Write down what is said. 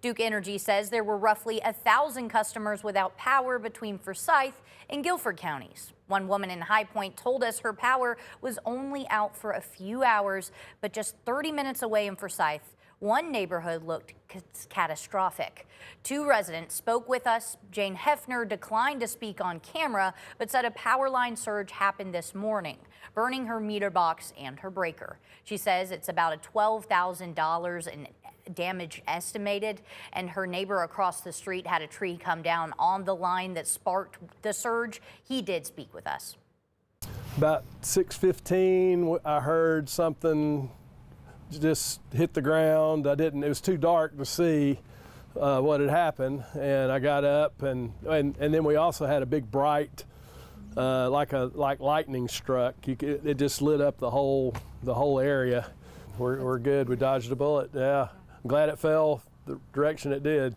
Duke Energy says there were roughly 1,000 customers without power between Forsyth and Guilford counties. One woman in High Point told us her power was only out for a few hours, but just 30 minutes away in Forsyth, one neighborhood looked catastrophic. Two residents spoke with us. Jane Hefner declined to speak on camera, but said a power line surge happened this morning, burning her meter box and her breaker. She says it's about a $12,000 in damage estimated, and her neighbor across the street had a tree come down on the line that sparked the surge. He did speak with us. About 6:15, I heard something just hit the ground. It was too dark to see what had happened, and I got up, and then we also had a big bright, like lightning struck. It just lit up the whole area. We're good. We dodged a bullet. Yeah, I'm glad it fell the direction it did.